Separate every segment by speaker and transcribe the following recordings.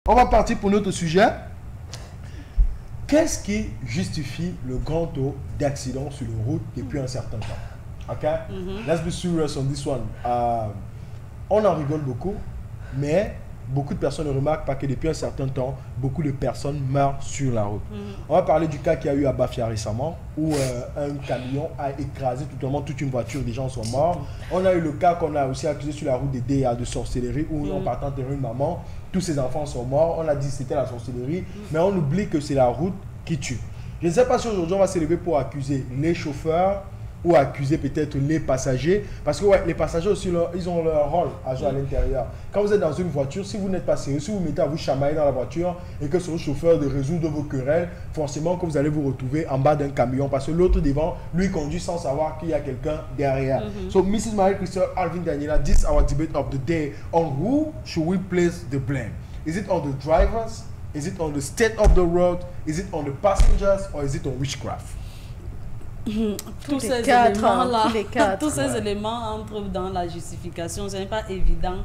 Speaker 1: On va partir pour notre sujet. Qu'est-ce qui justifie le grand taux d'accidents sur les routes depuis un certain temps? Ok? Let's be serious on this one. On en rigole beaucoup, mais beaucoup de personnes ne remarquent pas que depuis un certain temps, beaucoup de personnes meurent sur la route. On va parler du cas qu'il y a eu à Bafia récemment, où un camion a écrasé totalement toute une voiture, des gens sont morts. On a eu le cas qu'on a aussi accusé sur la route des DA de sorcellerie, où on partant enterrer une maman, tous ses enfants sont morts. On a dit que c'était la sorcellerie, mais on oublie que c'est la route qui tue. Je ne sais pas si aujourd'hui on va s'élever pour accuser les chauffeurs ou accuser peut-être les passagers, parce que ouais, les passagers aussi, ils ont leur rôle à jouer à l'intérieur. Quand vous êtes dans une voiture, si vous n'êtes pas sérieux, si vous mettez à vous chamailler dans la voiture et que c'est au chauffeur de résoudre vos querelles, forcément que vous allez vous retrouver en bas d'un camion, parce que l'autre devant, lui conduit sans savoir qu'il y a quelqu'un derrière. So Mrs. Marie-Christine Alvin Daniela, this is our debate of the day on who should we place the blame. Is it on the drivers? Is it on the state of the road? Is it on the passengers? Or is it on witchcraft?
Speaker 2: Tous ces éléments-là, tous ces éléments entrent dans la justification. Ce n'est pas évident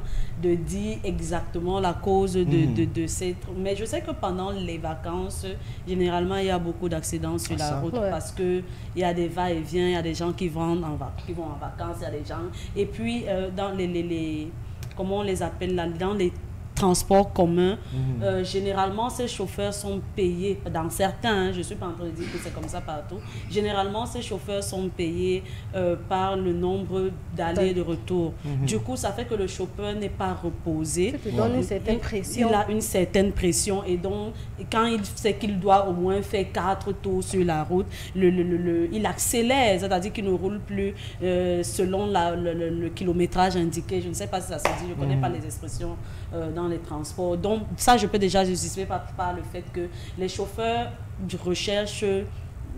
Speaker 2: de dire exactement la cause de cette... Mais je sais que pendant les vacances, généralement, il y a beaucoup d'accidents sur la route parce qu'il y a des va-et-vient, il y a des gens qui vont en vacances, il y a des gens... Et puis, dans les comment on les appelle là, dans les transports communs, généralement ces chauffeurs sont payés, dans certains, je ne suis pas en train de dire que c'est comme ça partout, généralement ces chauffeurs sont payés par le nombre d'allées et de retour. Du coup, ça fait que le chauffeur n'est pas reposé.
Speaker 3: Ça te donne une certaine pression.
Speaker 2: Il a une certaine pression et donc quand il sait qu'il doit au moins faire 4 tours sur la route, il accélère, c'est-à-dire qu'il ne roule plus selon le kilométrage indiqué. Je ne sais pas si ça se dit, je ne connais pas les expressions dans les transports. Donc ça, je peux déjà justifier par le fait que les chauffeurs recherchent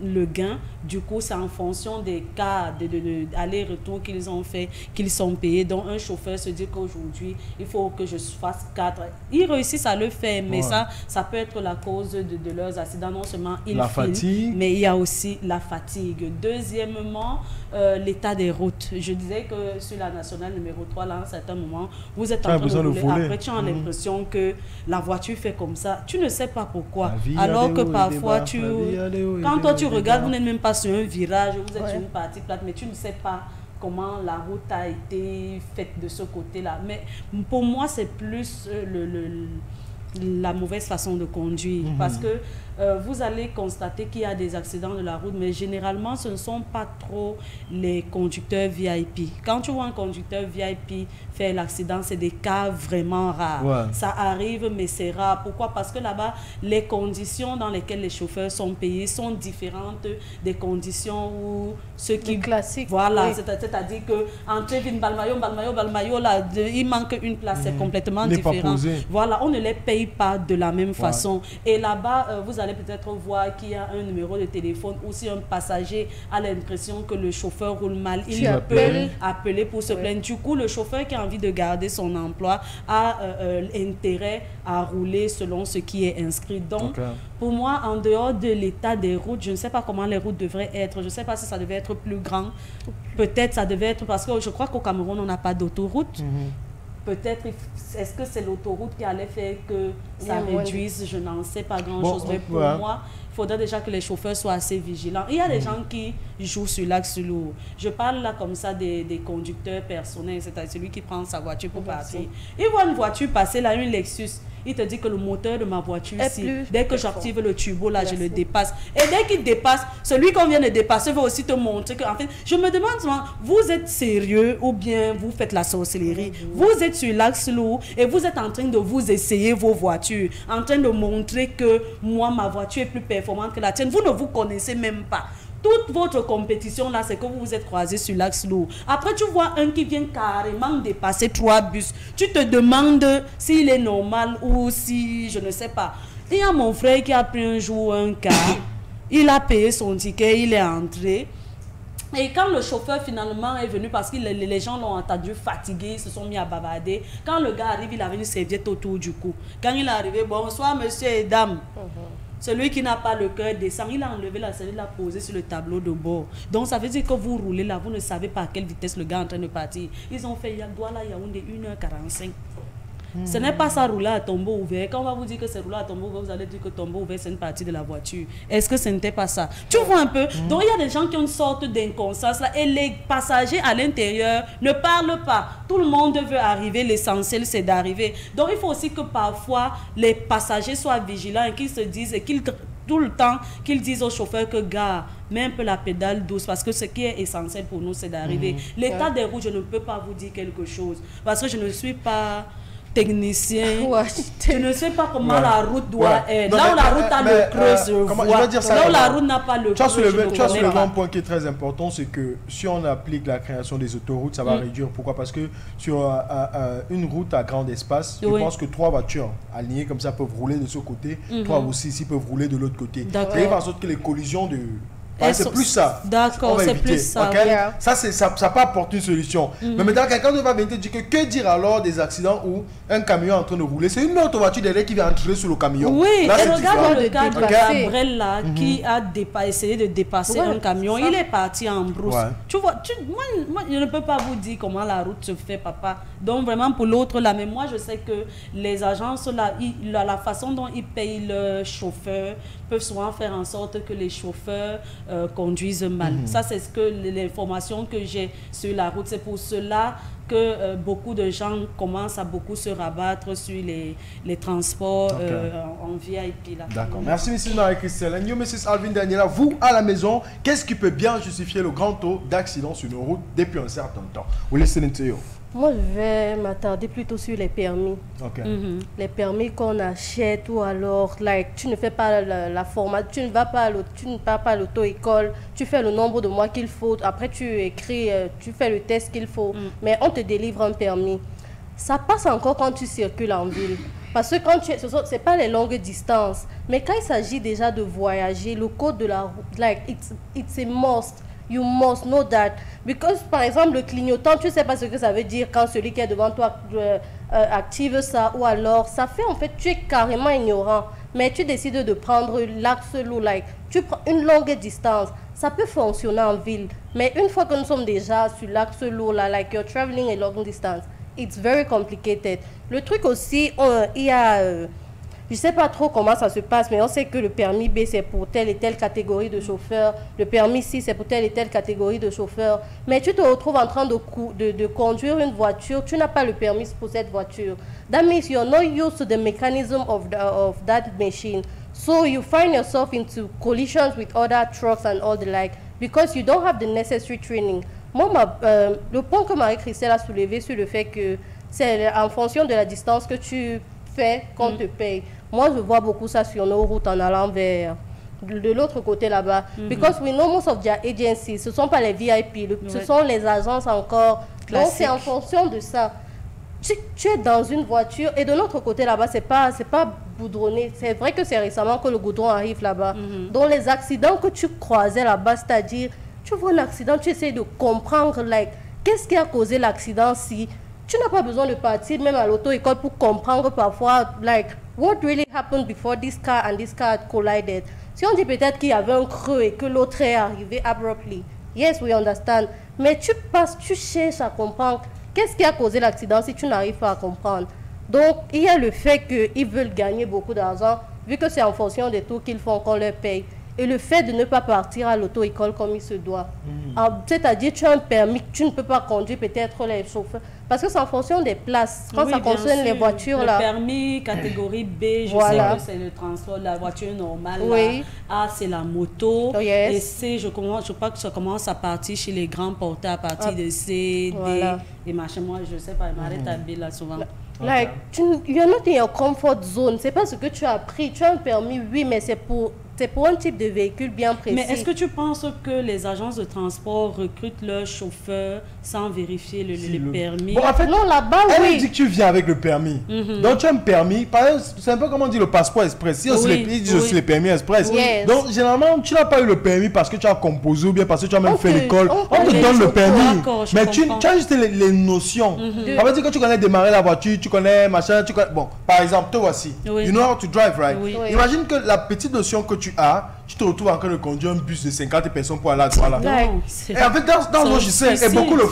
Speaker 2: le gain. Du coup, c'est en fonction des cas d'aller-retour qu'ils ont fait, qu'ils sont payés. Donc, un chauffeur se dit qu'aujourd'hui, il faut que je fasse 4. Ils réussissent à le faire, mais ça peut être la cause de leurs accidents. Non seulement la fatigue, mais il y a aussi la fatigue. Deuxièmement, l'état des routes. Je disais que sur la nationale numéro 3, là, à un certain moment, vous êtes en train de rouler. Après, tu as l'impression que la voiture fait comme ça. Tu ne sais pas pourquoi. Alors que parfois, quand toi, tu regardes, vous n'êtes même pas sur un virage, vous êtes sur une partie plate, mais tu ne sais pas comment la route a été faite de ce côté-là. Mais pour moi, c'est plus la mauvaise façon de conduire. Parce que vous allez constater qu'il y a des accidents de la route, mais généralement, ce ne sont pas trop les conducteurs VIP. Quand tu vois un conducteur VIP faire l'accident, c'est des cas vraiment rares. Ça arrive, mais c'est rare. Pourquoi? Parce que là-bas, les conditions dans lesquelles les chauffeurs sont payés sont différentes des conditions où ceux qui...
Speaker 3: classiques.
Speaker 2: Voilà, c'est-à-dire que entre Balmayo, là, il manque une place, c'est complètement différent. Voilà, on ne les paye pas de la même façon. Et là-bas, vous allez peut-être voir qu'il y a un numéro de téléphone ou si un passager a l'impression que le chauffeur roule mal, il peut appeler pour se plaindre. Du coup, le chauffeur qui a envie de garder son emploi a intérêt à rouler selon ce qui est inscrit. Donc, pour moi, en dehors de l'état des routes, je ne sais pas comment les routes devraient être. Je ne sais pas si ça devait être plus grand. Peut-être ça devait être parce que je crois qu'au Cameroun, on n'a pas d'autoroute. Peut-être, est-ce que c'est l'autoroute qui allait faire que ça réduise? Je n'en sais pas grand-chose. Mais pour moi, il faudrait déjà que les chauffeurs soient assez vigilants. Il y a des gens qui jouent sur l'axe lourd. Je parle là comme ça des conducteurs personnels, c'est-à-dire celui qui prend sa voiture pour partir. Il voit une voiture passer là, une Lexus. Il te dit que le moteur de ma voiture ici, dès que j'active le turbo là, je le dépasse. Et dès qu'il dépasse, celui qu'on vient de dépasser va aussi te montrer que, en fait, je me demande souvent, vous êtes sérieux ou bien vous faites la sorcellerie? Vous êtes sur l'axe lourd et vous êtes en train de vous essayer vos voitures, en train de montrer que moi, ma voiture est plus performante que la tienne. Vous ne vous connaissez même pas. Toute votre compétition là, c'est que vous vous êtes croisés sur l'axe lourd. Après, tu vois un qui vient carrément dépasser 3 bus. Tu te demandes s'il est normal ou si, je ne sais pas. Il y a mon frère qui a pris un jour un car. Il a payé son ticket, il est entré. Et quand le chauffeur finalement est venu, parce que les gens l'ont entendu fatigué, ils se sont mis à bavarder. Quand le gars arrive, il avait une serviette autour du cou. Quand il est arrivé, bonsoir monsieur et dames. Celui qui n'a pas le cœur descend, il a enlevé la serviette, il l'a posée sur le tableau de bord. Donc ça veut dire que vous roulez là, vous ne savez pas à quelle vitesse le gars est en train de partir. Ils ont fait Douala Yaoundé 1h45. Ce n'est pas ça rouler à tombeau ouvert. Quand on va vous dire que c'est rouler à tombeau ouvert, vous allez dire que tombeau ouvert, c'est une partie de la voiture. Est-ce que ce n'était pas ça? Tu vois un peu? Donc, il y a des gens qui ont une sorte d'inconscience là. Et les passagers à l'intérieur ne parlent pas. Tout le monde veut arriver. L'essentiel, c'est d'arriver. Donc, il faut aussi que parfois, les passagers soient vigilants et qu'ils se disent, et qu'ils tout le temps, qu'ils disent au chauffeur que, gars, mets un peu la pédale douce, parce que ce qui est essentiel pour nous, c'est d'arriver. L'état des routes, je ne peux pas vous dire quelque chose, parce que je ne suis pas technicien, je ne sais pas comment la route doit être. Là où la route a le creux, je vois. Là où la route n'a pas le creux,
Speaker 1: tu as soulevé un point qui est très important, c'est que si on applique la création des autoroutes, ça va réduire. Pourquoi? Parce que sur une route à grand espace, je pense que 3 voitures alignées comme ça peuvent rouler de ce côté, 3 aussi ici peuvent rouler de l'autre côté. Ça fait en sorte que les collisions de... c'est plus ça.
Speaker 2: D'accord, c'est plus ça.
Speaker 1: Okay? Ça peut apporter une solution. Mais maintenant, quelqu'un va venir te dire que dire alors des accidents où un camion est en train de rouler, c'est une autre voiture derrière qui vient entrer sur le camion.
Speaker 2: Oui, là, et regarde le cas de Gabriel là, qui a essayé de dépasser un camion. Il est parti en brousse. Tu vois, moi, je ne peux pas vous dire comment la route se fait, papa. Donc, vraiment, pour l'autre là, mais moi, je sais que les agences là, la façon dont ils payent leurs chauffeurs peuvent souvent faire en sorte que les chauffeurs conduisent mal. Ça, c'est ce que l'information que j'ai sur la route. C'est pour cela que beaucoup de gens commencent à beaucoup se rabattre sur les transports en VIP.
Speaker 1: D'accord. Merci, Mrs. Marie-Christelle. And you, Mrs. Alvin Daniela, vous, à la maison, qu'est-ce qui peut bien justifier le grand taux d'accidents sur nos routes depuis un certain temps? We're listening to you.
Speaker 3: Moi, je vais m'attarder plutôt sur les permis. Les permis qu'on achète ou alors, tu ne fais pas la formation, tu ne vas pas à l'auto-école, tu fais le nombre de mois qu'il faut, après tu écris, tu fais le test qu'il faut, mais on te délivre un permis. Ça passe encore quand tu circules en ville. Parce que quand ce n'est pas les longues distances, mais quand il s'agit déjà de voyager, le code de la route, it's a must. You must know that. Because, par exemple, le clignotant, tu ne sais pas ce que ça veut dire quand celui qui est devant toi active ça. Ou alors, ça fait en fait, tu es carrément ignorant. Mais tu décides de prendre l'axe lourd, tu prends une longue distance. Ça peut fonctionner en ville. Mais une fois que nous sommes déjà sur l'axe lourd, you're traveling a long distance, it's very complicated. Le truc aussi, il y a... je ne sais pas trop comment ça se passe, mais on sait que le permis B, c'est pour telle et telle catégorie de chauffeurs. Le permis C, c'est pour telle et telle catégorie de chauffeurs. Mais tu te retrouves en train de conduire une voiture. Tu n'as pas le permis pour cette voiture. That means you're not used to the mechanism of that machine. So you find yourself into collisions with other trucks and all the like because you don't have the necessary training. Moi, le point que Marie-Christelle a soulevé sur le fait que c'est en fonction de la distance que tu fais qu'on te paye. Moi, je vois beaucoup ça sur nos routes en allant vers de l'autre côté là-bas. Because we know most of their agencies, ce ne sont pas les VIP, ce sont les agences encore. Donc, c'est en fonction de ça. Tu es dans une voiture et de l'autre côté là-bas, c'est pas goudronné. C'est vrai que c'est récemment que le goudron arrive là-bas. Donc, les accidents que tu croisais là-bas, c'est-à-dire, tu vois un accident, tu essaies de comprendre, qu'est-ce qui a causé l'accident si... Tu n'as pas besoin de partir même à l'auto-école pour comprendre parfois, what really happened before this car and this car collided. Si on dit peut-être qu'il y avait un creux et que l'autre est arrivé abruptly, yes, we understand. Mais tu cherches à comprendre qu'est-ce qui a causé l'accident si tu n'arrives pas à comprendre. Donc, il y a le fait qu'ils veulent gagner beaucoup d'argent, vu que c'est en fonction des tours qu'ils font qu'on leur paye. Et le fait de ne pas partir à l'auto-école comme il se doit. C'est-à-dire, tu as un permis, tu ne peux pas conduire peut-être les chauffeurs. Parce que c'est en fonction des places. Quand ça concerne les voitures,
Speaker 2: le permis catégorie B, je sais que c'est le transport, la voiture normale. A, c'est la moto. Et C, je crois que ça commence à partir chez les grands porteurs à partir de C, D et machin. Moi, je ne sais pas, il m'arrête à B là souvent.
Speaker 3: You're not in your comfort zone. C'est pas ce que tu as appris. Tu as un permis, oui, mais c'est pour un type de véhicule bien précis.
Speaker 2: Mais est-ce que tu penses que les agences de transport recrutent leurs chauffeurs sans vérifier le permis?
Speaker 1: Bon, en fait, non, là-bas, elle dit que tu viens avec le permis. Donc, tu as un permis. C'est un peu comme on dit le passeport express. Ils disent aussi les permis express. Donc, généralement, tu n'as pas eu le permis parce que tu as composé ou bien parce que tu as même fait l'école. On te donne le permis. Mais tu as juste les notions. Ça veut dire que tu connais démarrer la voiture, tu connais machin, tu connais... Bon, par exemple, toi voici. You know how to drive, right? Imagine que la petite notion que tu te retrouves en train de conduire un bus de 50 personnes pour aller à toi là. Et en fait, dans je sais, et beaucoup le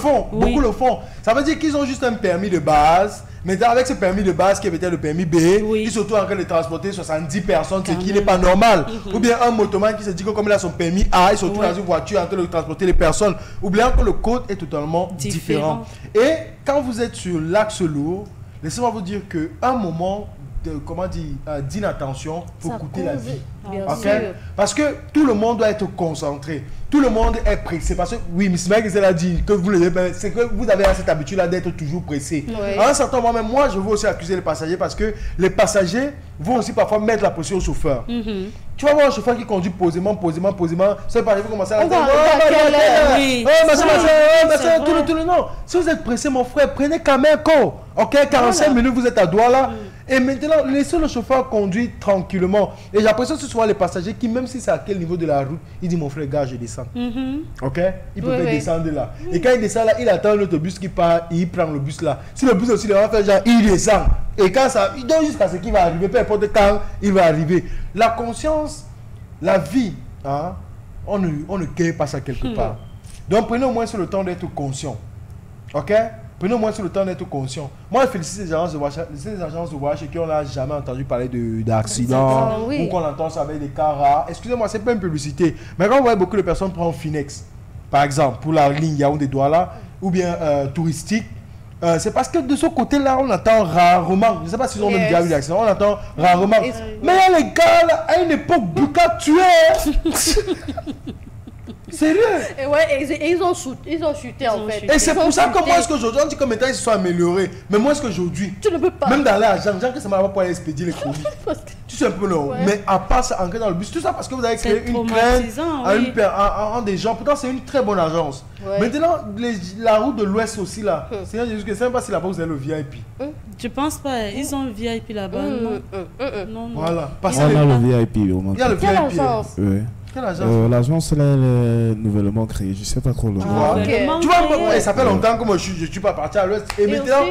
Speaker 1: font. Ça veut dire qu'ils ont juste un permis de base, Maintenant, avec ce permis de base qui est peut-être le permis B, il se retrouve en train de transporter 70 personnes, ce qui n'est pas normal. Ou bien un motoman qui se dit que comme il a son permis A, il se retrouve dans une voiture en train de transporter les personnes. Oubliant que le code est totalement différent. Et quand vous êtes sur l'axe lourd, laissez-moi vous dire qu'un moment d'inattention peut coûter la vie. Okay? Parce que tout le monde doit être concentré. Tout le monde est pressé. Parce que, oui, Miss Meg, elle a dit que c'est que vous avez cette habitude-là d'être toujours pressé. Oui. À un certain moment, même moi, je veux aussi accuser les passagers parce que les passagers vont aussi parfois mettre la pression au chauffeur. Tu vas voir un chauffeur qui conduit posément. C'est pas arrivé commencer à dire tout le nom. Si vous êtes pressé, mon frère, prenez quand même quoi. Ok, 45 minutes, vous êtes à Douala. Et maintenant, laissez le chauffeur conduire tranquillement. Et j'apprécie que ce soit les passagers qui, même si c'est à quel niveau de la route, il dit mon frère, gars, je descends. Ok? Il peut descendre là. Et quand il descend là, il attend l'autobus qui part et il prend le bus là. Si le bus aussi, il va faire genre, il descend. Et quand ça, il donne jusqu'à ce qu'il va arriver, peu importe quand il va arriver. La conscience, la vie, hein, on ne gagne pas ça quelque part. Donc prenez au moins sur le temps d'être conscient. Ok? Prenez au moins sur le temps d'être conscient. Moi, je félicite les agences de voyage qui n'ont jamais entendu parler d'accidents ou qu'on entend ça avec des cas rares. Excusez-moi, c'est pas une publicité. Mais quand vous voyez beaucoup de personnes prendre Finex, par exemple, pour la ligne Yaoundé-Douala, ou bien touristique, c'est parce que de ce côté-là, on entend rarement. Je ne sais pas s'ils ont même déjà eu l'accident, on entend rarement. Mais il y a les gars, là, à une époque, Buka tuait. Sérieux?
Speaker 3: Et ouais, et ils ont chuté en fait.
Speaker 1: Et c'est pour ça que moi, est-ce qu'aujourd'hui, on dit que maintenant ils se sont améliorés. Mais moi, est-ce qu'aujourd'hui,
Speaker 3: tu ne peux pas.
Speaker 1: Même dans l'argent, que ça m'a pas pour aller expédier les colis. Tu sais un peu non. Mais à part ça, entrer dans le bus, tout ça parce que vous avez créé une crainte à des gens. Pourtant, c'est une très bonne agence. Maintenant, la route de l'Ouest aussi là. Seigneur Jésus, je ne sais pas si là-bas vous avez le VIP.
Speaker 2: Je pense pas. Ils ont le VIP là-bas. Non.
Speaker 1: Voilà.
Speaker 4: On a le VIP au moment.
Speaker 1: Il y a le VIP.
Speaker 4: L'agence est nouvellement créée, je ne sais pas trop le nom.
Speaker 1: Tu vois, ça fait longtemps que moi je ne suis pas parti à l'Ouest. Et maintenant,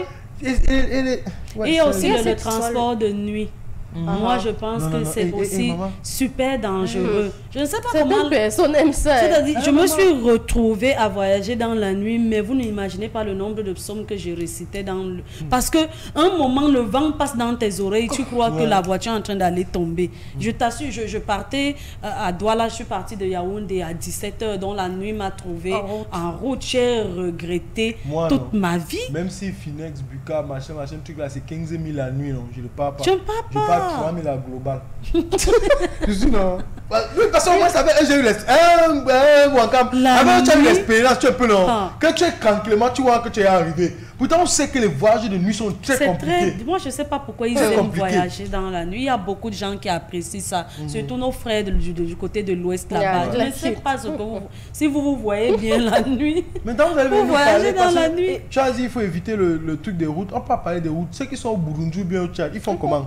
Speaker 2: et aussi le transport de nuit. Moi, je pense que c'est aussi super dangereux. Je ne sais pas comment...
Speaker 3: personne aime ça.
Speaker 2: C'est-à-dire, je me suis retrouvée à voyager dans la nuit, mais vous n'imaginez pas le nombre de psaumes que je récitais dans le... Parce que un moment, le vent passe dans tes oreilles, tu crois que la voiture est en train d'aller tomber. Je t'assure, je partais à Douala, je suis partie de Yaoundé à 17h, dont la nuit m'a trouvé en route. J'ai regretté toute ma vie.
Speaker 1: Même si Finex, Buka, machin, truc là, c'est 15 000 la nuit, non, je ne pars pas.
Speaker 2: Je ne pars pas.
Speaker 1: 3 000 à global. Je dis non. Parce que moi, ça fait j'ai eu l'expérience, tu es un peu non. Quand tu es tranquillement, tu vois que tu es arrivé. Pourtant, on sait que les voyages de nuit sont très compliqués.
Speaker 2: Moi, je ne sais pas pourquoi ils aiment voyager dans la nuit. Il y a beaucoup de gens qui apprécient ça. Surtout nos frères du côté de l'Ouest là-bas. Je ne sais pas ce que si vous voyez bien la nuit.
Speaker 1: Maintenant, vous allez
Speaker 2: vous voyager dans la nuit.
Speaker 1: Tu as dit il faut éviter le truc des routes. On ne peut pas parler des routes. Ceux qui sont au Burundi ou bien au Tchad, ils font comment?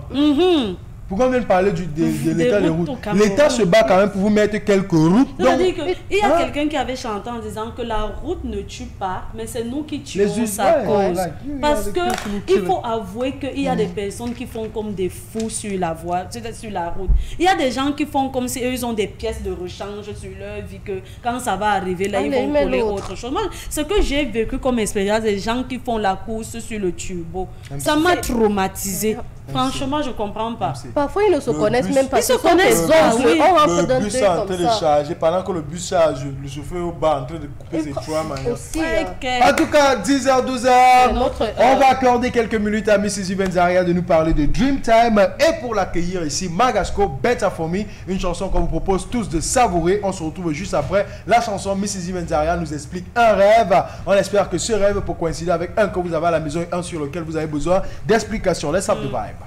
Speaker 1: Pourquoi on vient de parler de l'état des routes? L'État se bat quand même pour vous mettre quelques routes.
Speaker 2: Il y a quelqu'un qui avait chanté en disant que la route ne tue pas, mais c'est nous qui tuons sa cause. Parce qu'il faut avouer qu'il y a des personnes qui font comme des fous sur la voie, sur la route. Il y a des gens qui font comme si eux ils ont des pièces de rechange sur leur vie, que quand ça va arriver là, ils vont coller autre chose. Moi, ce que j'ai vécu comme expérience, des gens qui font la course sur le turbo, ça m'a traumatisé. Franchement, je ne comprends pas.
Speaker 3: Parfois, ils ne se connaissent même pas.
Speaker 2: Ils se connaissent pas.
Speaker 1: Le bus est en train de charger. Pendant que le bus charge, le chauffeur au bas en train de couper ses trois manières. En tout cas, 10h, 12h, on va accorder quelques minutes à Mrs. Ivenzaria de nous parler de Dreamtime. Et pour l'accueillir ici, Magasco, Better For Me, une chanson qu'on vous propose tous de savourer. On se retrouve juste après. La chanson Mrs. Ivenzaria nous explique un rêve. On espère que ce rêve peut coïncider avec un que vous avez à la maison et un sur lequel vous avez besoin d'explications. Let's have the vibe.